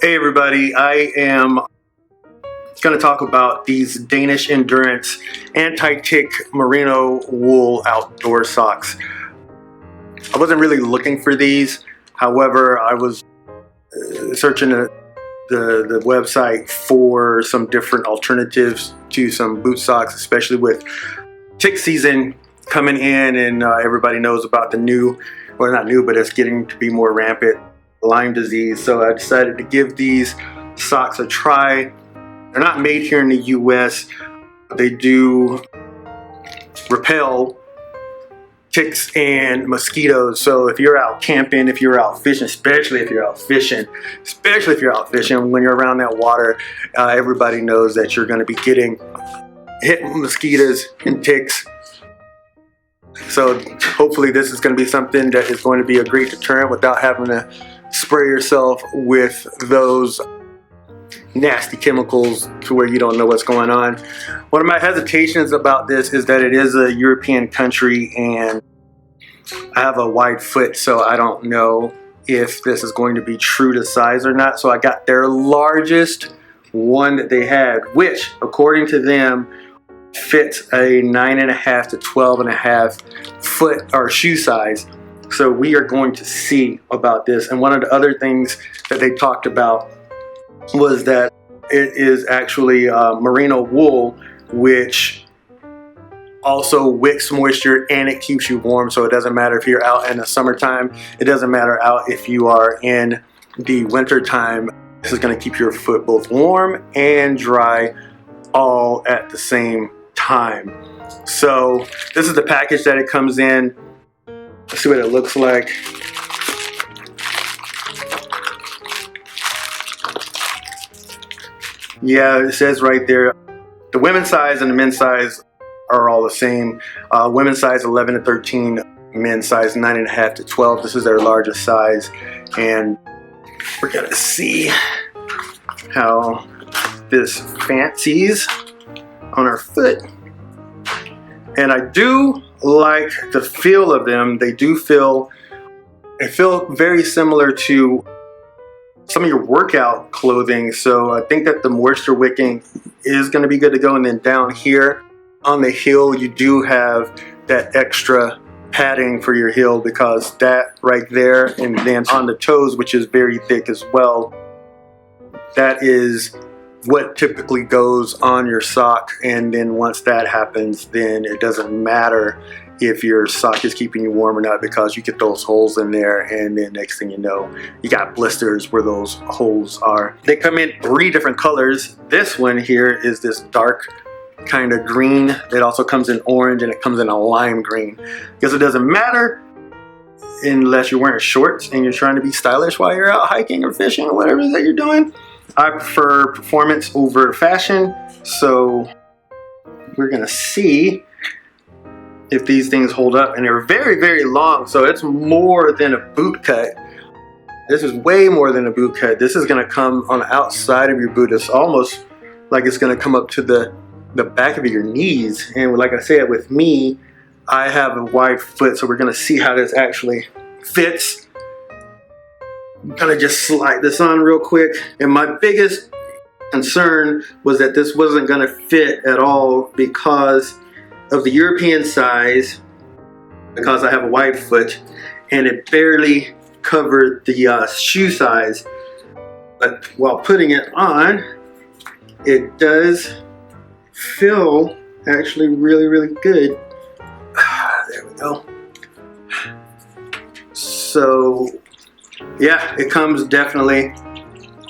Hey everybody, I am going to talk about these Danish Endurance anti-tick merino wool outdoor socks. I wasn't really looking for these, however I was searching the website for some different alternatives to some boot socks, especially with tick season coming in, and everybody knows about the new, well not new, but it's getting to be more rampant, Lyme disease. So I decided to give these socks a try. They're not made here in the US. They do repel ticks and mosquitoes. So if you're out camping, if you're out fishing, especially if you're out fishing, when you're around that water, everybody knows that you're going to be getting hit with mosquitoes and ticks. So hopefully this is going to be something that is going to be a great deterrent without having to spray yourself with those nasty chemicals to where you don't know what's going on. One of my hesitations about this is that it is a European country and I have a wide foot, so I don't know if this is going to be true to size or not. So I got their largest one that they had, which according to them fits a 9.5 to 12.5 foot or shoe size. So we are going to see about this. And one of the other things that they talked about was that it is actually merino wool, which also wicks moisture and it keeps you warm. So it doesn't matter if you're out in the summertime, it doesn't matter out if you are in the winter time. This is going to keep your foot both warm and dry all at the same time. So this is the package that it comes in. Let's see what it looks like. Yeah, it says right there, the women's size and the men's size are all the same. Women's size 11 to 13, men's size 9.5 to 12. This is their largest size, and we're gonna see how this fancies on our foot. And I do like the feel of them. They feel very similar to some of your workout clothing. So I think that the moisture wicking is going to be good to go. And then down here on the heel, you do have that extra padding for your heel, because that right there, and then on the toes, which is very thick as well, that is what typically goes on your sock. And then once that happens, then it doesn't matter if your sock is keeping you warm or not, because you get those holes in there, and then next thing you know, you got blisters where those holes are. They come in 3 different colors. This one here is this dark kind of green. It also comes in orange, and it comes in a lime green, because it doesn't matter unless you're wearing shorts and you're trying to be stylish while you're out hiking or fishing or whatever it is that you're doing. I prefer performance over fashion, so we're gonna see if these things hold up. And they're very, very long, so it's more than a boot cut. This is way more than a boot cut. This is gonna come on the outside of your boot. It's almost like it's gonna come up to the back of your knees. And like I said, with me, I have a wide foot, so we're gonna see how this actually fits. I'm gonna just slide this on real quick. And my biggest concern was that this wasn't gonna fit at all because of the European size, because I have a wide foot, and it barely covered the shoe size. But while putting it on, it does feel actually really, really good. There we go. So yeah, it comes definitely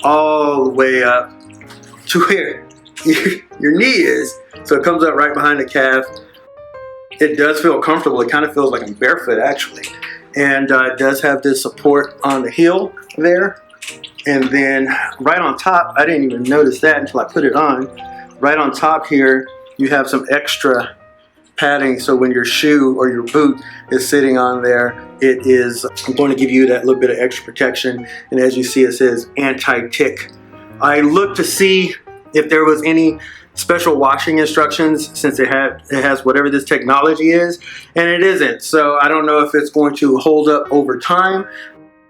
all the way up to where your knee is. So it comes up right behind the calf. It does feel comfortable. It kind of feels like I'm barefoot actually. And it does have this support on the heel there. And then right on top, I didn't even notice that until I put it on. Right on top here, you have some extra padding, so when your shoe or your boot is sitting on there, it is going to give you that little bit of extra protection. And as you see, it says anti-tick. I looked to see if there was any special washing instructions, since it has whatever this technology is, and it isn't. So I don't know if it's going to hold up over time.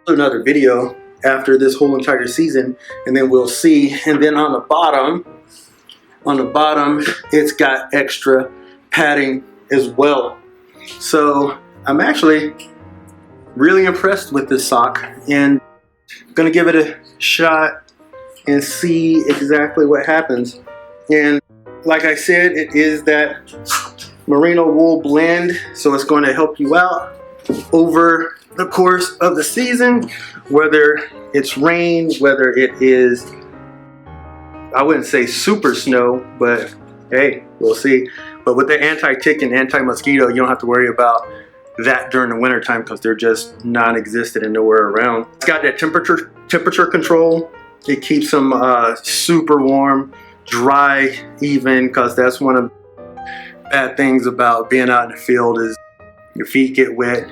Another video after this whole entire season, and then we'll see. And then on the bottom, it's got extra padding as well. So I'm actually really impressed with this sock, and I'm gonna give it a shot and see exactly what happens. And like I said, it is that merino wool blend, so it's going to help you out over the course of the season, whether it's rain, whether it is, I wouldn't say super snow, but hey, we'll see. But with the anti-tick and anti-mosquito, you don't have to worry about that during the winter time because they're just non-existent and nowhere around. It's got that temperature control. It keeps them super warm, dry even, because that's one of the bad things about being out in the field is your feet get wet,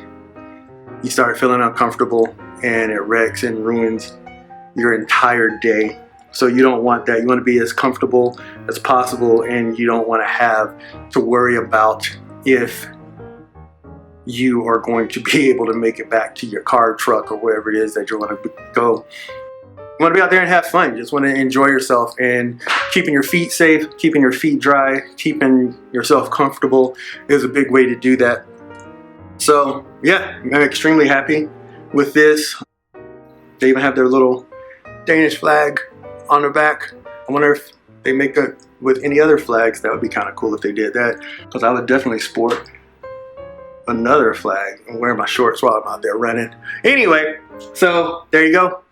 you start feeling uncomfortable, and it wrecks and ruins your entire day. So you don't want that. You want to be as comfortable as possible, and you don't want to have to worry about if you are going to be able to make it back to your car, truck, or wherever it is that you want to go. You want to be out there and have fun. You just want to enjoy yourself, and keeping your feet safe, keeping your feet dry, keeping yourself comfortable is a big way to do that. So yeah, I'm extremely happy with this. They even have their little Danish flag on the back. I wonder if they make that with any other flags. That would be kind of cool if they did that, because I would definitely sport another flag and wear my shorts while I'm out there running. Anyway, so there you go.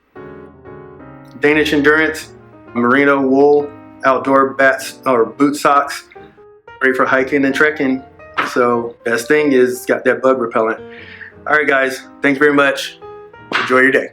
Danish Endurance merino wool outdoor bats or boot socks, great for hiking and trekking. So best thing is it's got that bug repellent. All right guys, thanks very much. Enjoy your day.